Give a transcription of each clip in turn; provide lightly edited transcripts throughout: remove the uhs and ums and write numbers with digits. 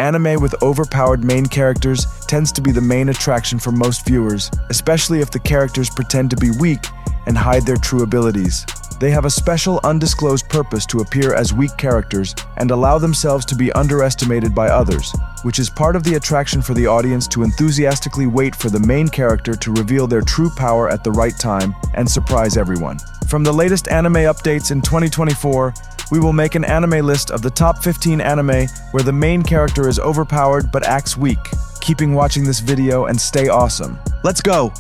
Anime with overpowered main characters tends to be the main attraction for most viewers, especially if the characters pretend to be weak and hide their true abilities. They have a special undisclosed purpose to appear as weak characters and allow themselves to be underestimated by others, which is part of the attraction for the audience to enthusiastically wait for the main character to reveal their true power at the right time and surprise everyone. From the latest anime updates in 2024, we will make an anime list of the top 15 anime where the main character is overpowered but acts weak. Keeping watching this video and stay awesome. Let's go!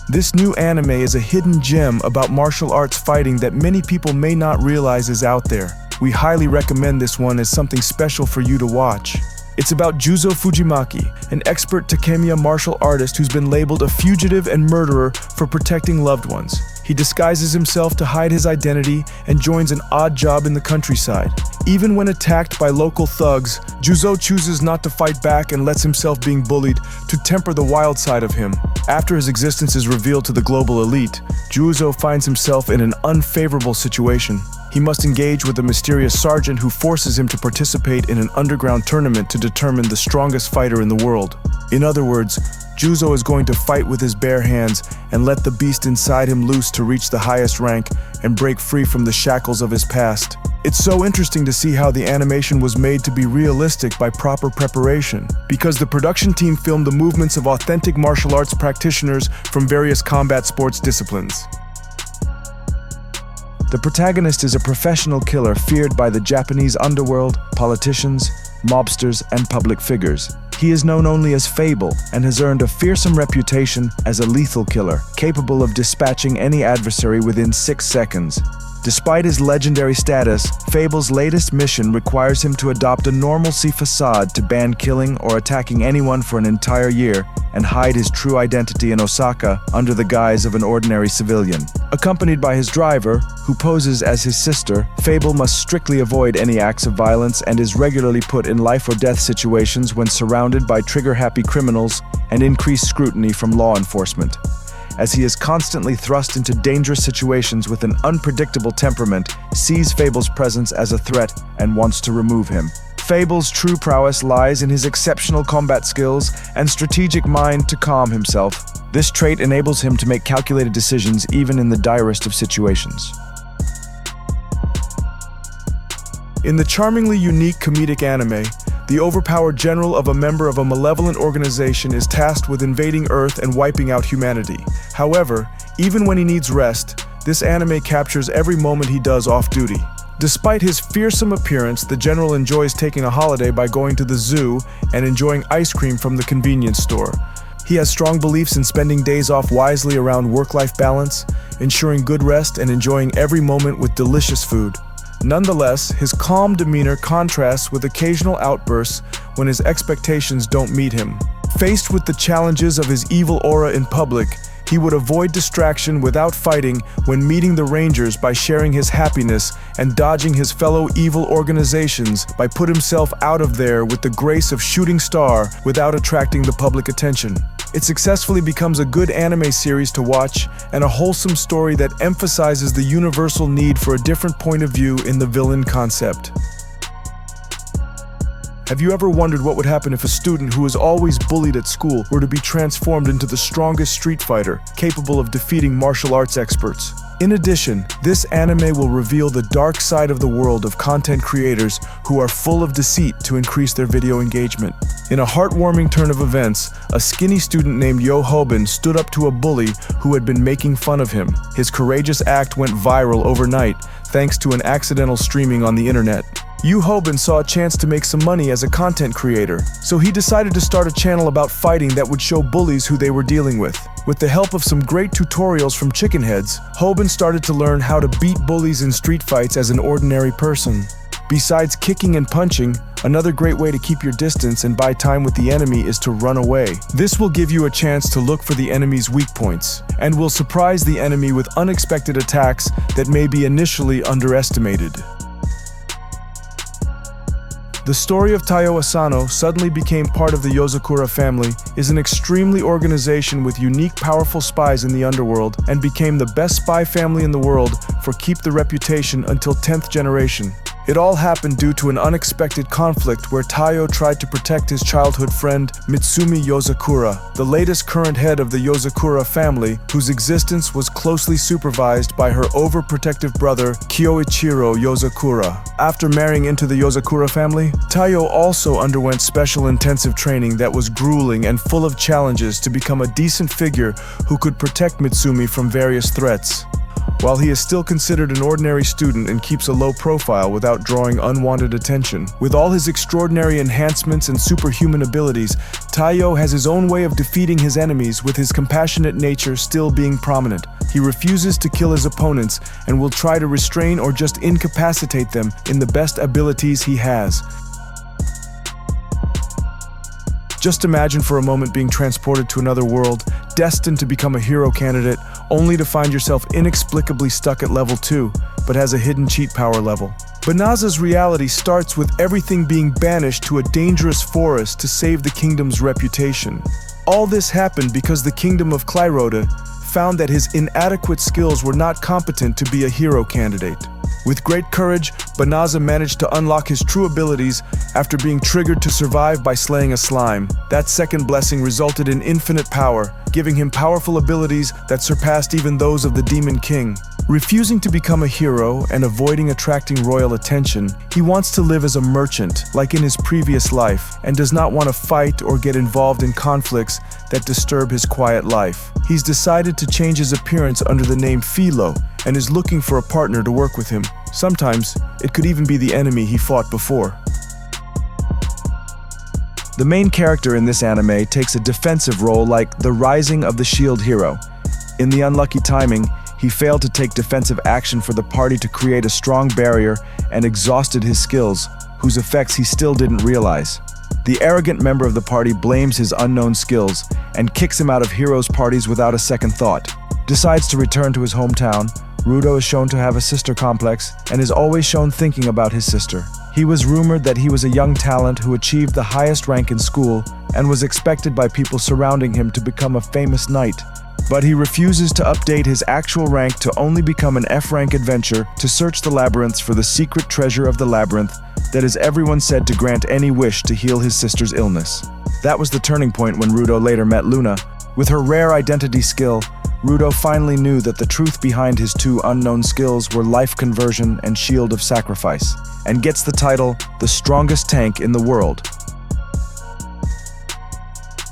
This new anime is a hidden gem about martial arts fighting that many people may not realize is out there. We highly recommend this one as something special for you to watch. It's about Juzo Fujimaki, an expert Takemiya martial artist who's been labeled a fugitive and murderer for protecting loved ones. He disguises himself to hide his identity and joins an odd job in the countryside. Even when attacked by local thugs, Juzo chooses not to fight back and lets himself being bullied to temper the wild side of him. After his existence is revealed to the global elite, Juzo finds himself in an unfavorable situation. He must engage with a mysterious sergeant who forces him to participate in an underground tournament to determine the strongest fighter in the world. In other words, Juzo is going to fight with his bare hands and let the beast inside him loose to reach the highest rank and break free from the shackles of his past. It's so interesting to see how the animation was made to be realistic by proper preparation, because the production team filmed the movements of authentic martial arts practitioners from various combat sports disciplines. The protagonist is a professional killer feared by the Japanese underworld, politicians, mobsters, and public figures. He is known only as Fable and has earned a fearsome reputation as a lethal killer, capable of dispatching any adversary within 6 seconds. Despite his legendary status, Fable's latest mission requires him to adopt a normalcy facade to ban killing or attacking anyone for an entire year and hide his true identity in Osaka under the guise of an ordinary civilian. Accompanied by his driver, who poses as his sister, Fable must strictly avoid any acts of violence and is regularly put in life or death situations when surrounded by trigger-happy criminals and increased scrutiny from law enforcement. As he is constantly thrust into dangerous situations with an unpredictable temperament, sees Fable's presence as a threat and wants to remove him. Fable's true prowess lies in his exceptional combat skills and strategic mind to calm himself. This trait enables him to make calculated decisions even in the direst of situations. In the charmingly unique comedic anime, the overpowered general of a member of a malevolent organization is tasked with invading Earth and wiping out humanity. However, even when he needs rest, this anime captures every moment he does off-duty. Despite his fearsome appearance, the general enjoys taking a holiday by going to the zoo and enjoying ice cream from the convenience store. He has strong beliefs in spending days off wisely around work-life balance, ensuring good rest and enjoying every moment with delicious food. Nonetheless, his calm demeanor contrasts with occasional outbursts when his expectations don't meet him. Faced with the challenges of his evil aura in public, he would avoid distraction without fighting when meeting the Rangers by sharing his happiness and dodging his fellow evil organizations by put himself out of there with the grace of shooting star without attracting the public attention. It successfully becomes a good anime series to watch and a wholesome story that emphasizes the universal need for a different point of view in the villain concept. Have you ever wondered what would happen if a student who is always bullied at school were to be transformed into the strongest street fighter, capable of defeating martial arts experts? In addition, this anime will reveal the dark side of the world of content creators who are full of deceit to increase their video engagement. In a heartwarming turn of events, a skinny student named Yo Hoben stood up to a bully who had been making fun of him. His courageous act went viral overnight thanks to an accidental streaming on the internet. Yu Hoben saw a chance to make some money as a content creator, so he decided to start a channel about fighting that would show bullies who they were dealing with. With the help of some great tutorials from chickenheads, Hoben started to learn how to beat bullies in street fights as an ordinary person. Besides kicking and punching, another great way to keep your distance and buy time with the enemy is to run away. This will give you a chance to look for the enemy's weak points, and will surprise the enemy with unexpected attacks that may be initially underestimated. The story of Taiyo Asano suddenly became part of the Yozakura family is an extremely organization with unique powerful spies in the underworld and became the best spy family in the world for keep the reputation until 10th generation. It all happened due to an unexpected conflict where Taiyo tried to protect his childhood friend Mitsumi Yozakura, the latest current head of the Yozakura family, whose existence was closely supervised by her overprotective brother Kyoichiro Yozakura. After marrying into the Yozakura family, Taiyo also underwent special intensive training that was grueling and full of challenges to become a decent figure who could protect Mitsumi from various threats. While he is still considered an ordinary student and keeps a low profile without drawing unwanted attention, with all his extraordinary enhancements and superhuman abilities, Taiyo has his own way of defeating his enemies, with his compassionate nature still being prominent. He refuses to kill his opponents and will try to restrain or just incapacitate them in the best abilities he has. Just imagine for a moment being transported to another world, destined to become a hero candidate, only to find yourself inexplicably stuck at level 2, but has a hidden cheat power level. Banaza's reality starts with everything being banished to a dangerous forest to save the kingdom's reputation. All this happened because the kingdom of Clyrota found that his inadequate skills were not competent to be a hero candidate. With great courage, Banaza managed to unlock his true abilities after being triggered to survive by slaying a slime. That second blessing resulted in infinite power, giving him powerful abilities that surpassed even those of the Demon King. Refusing to become a hero and avoiding attracting royal attention, he wants to live as a merchant, like in his previous life, and does not want to fight or get involved in conflicts that disturb his quiet life. He's decided to change his appearance under the name Philo, and is looking for a partner to work with him. Sometimes, it could even be the enemy he fought before. The main character in this anime takes a defensive role like the Rising of the Shield hero. In the unlucky timing, he failed to take defensive action for the party to create a strong barrier and exhausted his skills, whose effects he still didn't realize. The arrogant member of the party blames his unknown skills and kicks him out of heroes' parties without a second thought. Decides to return to his hometown. Rudo is shown to have a sister complex and is always shown thinking about his sister. He was rumored that he was a young talent who achieved the highest rank in school and was expected by people surrounding him to become a famous knight. But he refuses to update his actual rank to only become an F-rank adventure to search the labyrinths for the secret treasure of the labyrinth that is everyone said to grant any wish to heal his sister's illness. That was the turning point when Rudo later met Luna. With her rare identity skill, Rudo finally knew that the truth behind his two unknown skills were life conversion and shield of sacrifice, and gets the title, the strongest tank in the world.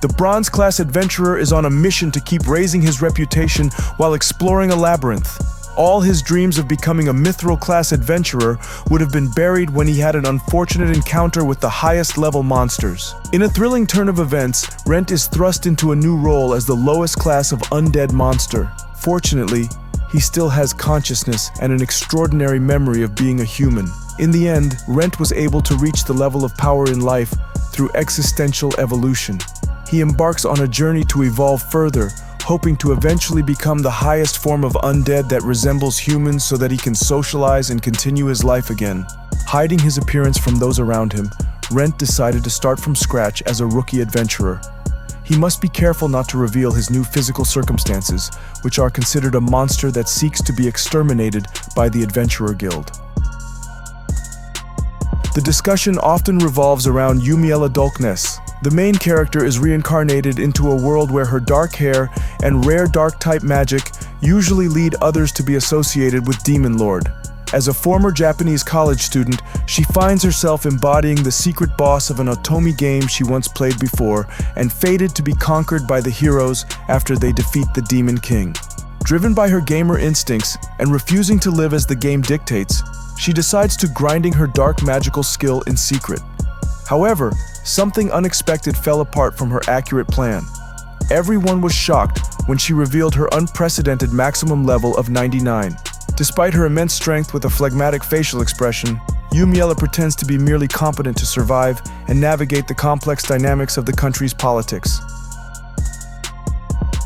The Bronze Class Adventurer is on a mission to keep raising his reputation while exploring a labyrinth. All his dreams of becoming a Mithril Class Adventurer would have been buried when he had an unfortunate encounter with the highest level monsters. In a thrilling turn of events, Rent is thrust into a new role as the lowest class of undead monster. Fortunately, he still has consciousness and an extraordinary memory of being a human. In the end, Rent was able to reach the level of power in life through existential evolution. He embarks on a journey to evolve further, hoping to eventually become the highest form of undead that resembles humans so that he can socialize and continue his life again. Hiding his appearance from those around him, Rent decided to start from scratch as a rookie adventurer. He must be careful not to reveal his new physical circumstances, which are considered a monster that seeks to be exterminated by the Adventurer Guild. The discussion often revolves around Yumiela Dolkness. The main character is reincarnated into a world where her dark hair and rare dark-type magic usually lead others to be associated with Demon Lord. As a former Japanese college student, she finds herself embodying the secret boss of an Otomi game she once played before and fated to be conquered by the heroes after they defeat the Demon King. Driven by her gamer instincts and refusing to live as the game dictates, she decides to grinding her dark magical skill in secret. However, something unexpected fell apart from her accurate plan. Everyone was shocked when she revealed her unprecedented maximum level of 99. Despite her immense strength with a phlegmatic facial expression, Yumiela pretends to be merely competent to survive and navigate the complex dynamics of the country's politics.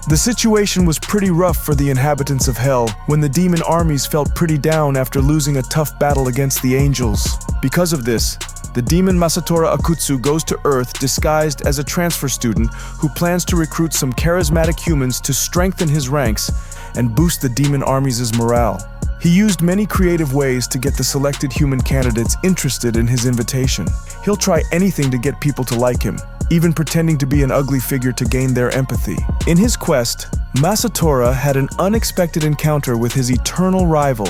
The situation was pretty rough for the inhabitants of Hell when the demon armies felt pretty down after losing a tough battle against the angels. Because of this, the demon Masatora Akutsu goes to Earth disguised as a transfer student who plans to recruit some charismatic humans to strengthen his ranks and boost the demon armies' morale. He used many creative ways to get the selected human candidates interested in his invitation. He'll try anything to get people to like him, even pretending to be an ugly figure to gain their empathy. In his quest, Masatora had an unexpected encounter with his eternal rival,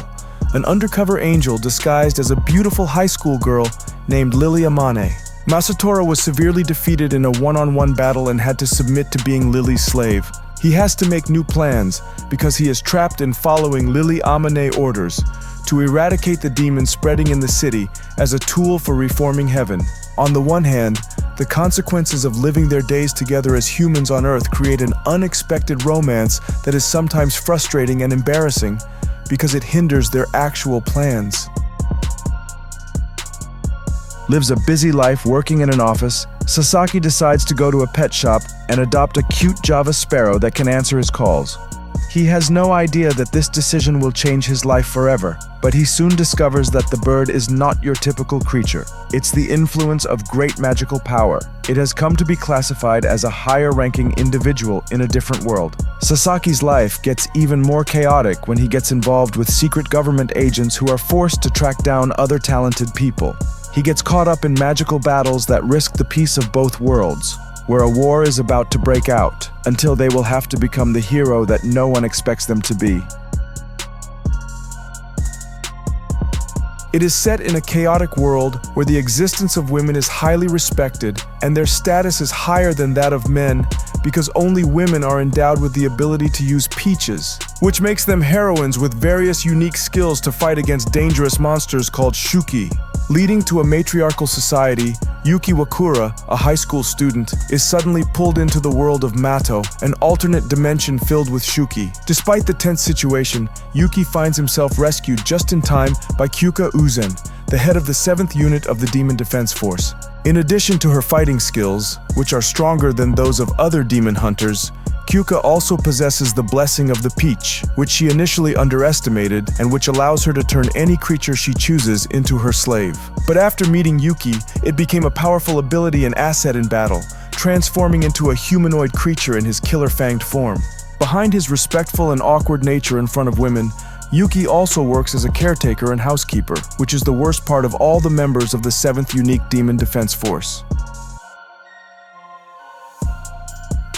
an undercover angel disguised as a beautiful high school girl named Lilia Mane. Masatora was severely defeated in a one-on-one battle and had to submit to being Lily's slave. He has to make new plans because he is trapped in following Lily Amane orders to eradicate the demons spreading in the city as a tool for reforming heaven. On the one hand, the consequences of living their days together as humans on Earth create an unexpected romance that is sometimes frustrating and embarrassing because it hinders their actual plans. Lives a busy life working in an office, Sasaki decides to go to a pet shop and adopt a cute Java sparrow that can answer his calls. He has no idea that this decision will change his life forever, but he soon discovers that the bird is not your typical creature. It's the influence of great magical power. It has come to be classified as a higher-ranking individual in a different world. Sasaki's life gets even more chaotic when he gets involved with secret government agents who are forced to track down other talented people. He gets caught up in magical battles that risk the peace of both worlds, where a war is about to break out, until they will have to become the hero that no one expects them to be. It is set in a chaotic world where the existence of women is highly respected and their status is higher than that of men because only women are endowed with the ability to use peaches, which makes them heroines with various unique skills to fight against dangerous monsters called shuki. Leading to a matriarchal society, Yuki Wakura, a high school student, is suddenly pulled into the world of Mato, an alternate dimension filled with shuki. Despite the tense situation, Yuki finds himself rescued just in time by Kyuka Uzen, the head of the 7th unit of the Demon Defense Force. In addition to her fighting skills, which are stronger than those of other demon hunters, Kyuka also possesses the blessing of the peach, which she initially underestimated and which allows her to turn any creature she chooses into her slave. But after meeting Yuki, it became a powerful ability and asset in battle, transforming into a humanoid creature in his killer-fanged form. Behind his respectful and awkward nature in front of women, Yuki also works as a caretaker and housekeeper, which is the worst part of all the members of the 7th Unique Demon Defense Force.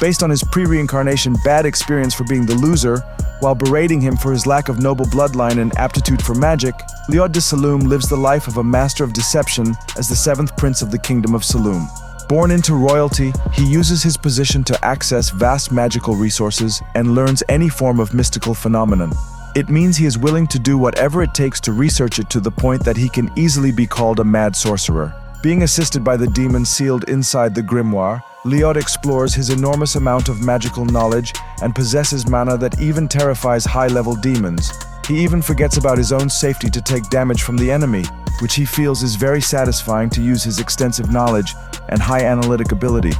Based on his pre-reincarnation bad experience for being the loser, while berating him for his lack of noble bloodline and aptitude for magic, Liod de Saloum lives the life of a master of deception as the 7th prince of the Kingdom of Saloum. Born into royalty, he uses his position to access vast magical resources and learns any form of mystical phenomenon. It means he is willing to do whatever it takes to research it to the point that he can easily be called a mad sorcerer. Being assisted by the demon sealed inside the grimoire, Liod explores his enormous amount of magical knowledge and possesses mana that even terrifies high-level demons. He even forgets about his own safety to take damage from the enemy, which he feels is very satisfying to use his extensive knowledge and high analytic ability.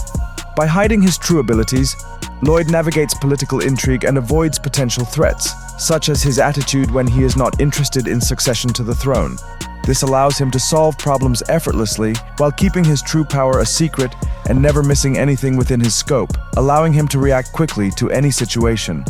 By hiding his true abilities, Lloyd navigates political intrigue and avoids potential threats, such as his attitude when he is not interested in succession to the throne. This allows him to solve problems effortlessly while keeping his true power a secret and never missing anything within his scope, allowing him to react quickly to any situation.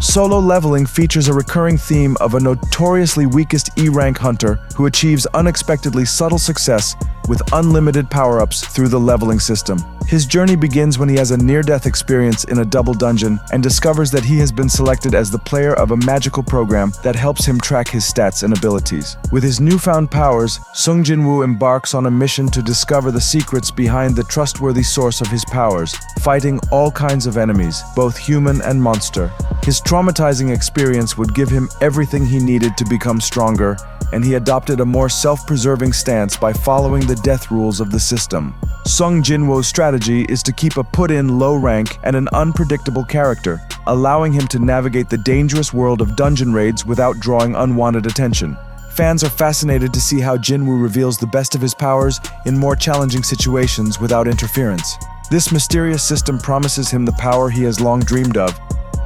Solo leveling features a recurring theme of a notoriously weakest E-rank hunter who achieves unexpectedly subtle success with unlimited power-ups through the leveling system. His journey begins when he has a near-death experience in a double dungeon and discovers that he has been selected as the player of a magical program that helps him track his stats and abilities. With his newfound powers, Sung Jinwoo embarks on a mission to discover the secrets behind the trustworthy source of his powers, fighting all kinds of enemies, both human and monster. His traumatizing experience would give him everything he needed to become stronger, and he adopted a more self-preserving stance by following the death rules of the system. Sung Jinwoo's strategy is to keep a put-in low rank and an unpredictable character, allowing him to navigate the dangerous world of dungeon raids without drawing unwanted attention. Fans are fascinated to see how Jinwoo reveals the best of his powers in more challenging situations without interference. This mysterious system promises him the power he has long dreamed of,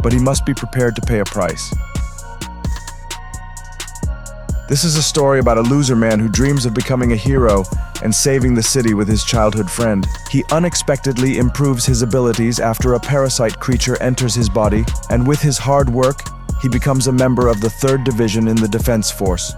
but he must be prepared to pay a price. This is a story about a loser man who dreams of becoming a hero and saving the city with his childhood friend. He unexpectedly improves his abilities after a parasite creature enters his body, and with his hard work, he becomes a member of the 3rd Division in the Defense Force.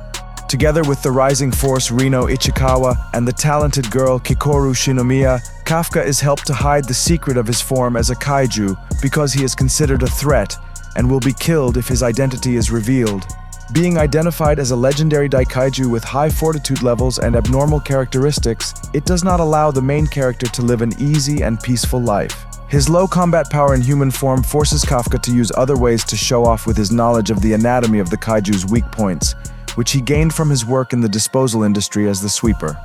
Together with the rising force Rino Ichikawa and the talented girl Kikoru Shinomiya, Kafka is helped to hide the secret of his form as a kaiju because he is considered a threat and will be killed if his identity is revealed. Being identified as a legendary daikaiju with high fortitude levels and abnormal characteristics, it does not allow the main character to live an easy and peaceful life. His low combat power in human form forces Kafka to use other ways to show off with his knowledge of the anatomy of the kaiju's weak points, which he gained from his work in the disposal industry as the sweeper.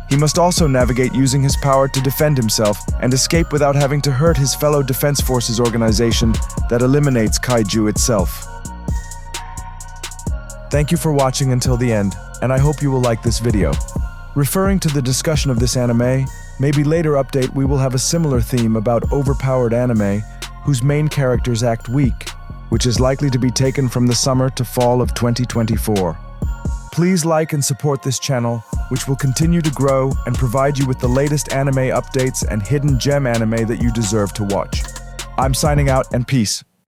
He must also navigate using his power to defend himself and escape without having to hurt his fellow Defense Forces organization that eliminates kaiju itself. Thank you for watching until the end, and I hope you will like this video. Referring to the discussion of this anime, maybe later update we will have a similar theme about overpowered anime whose main characters act weak, which is likely to be taken from the summer to fall of 2024. Please like and support this channel, which will continue to grow and provide you with the latest anime updates and hidden gem anime that you deserve to watch. I'm signing out, and peace.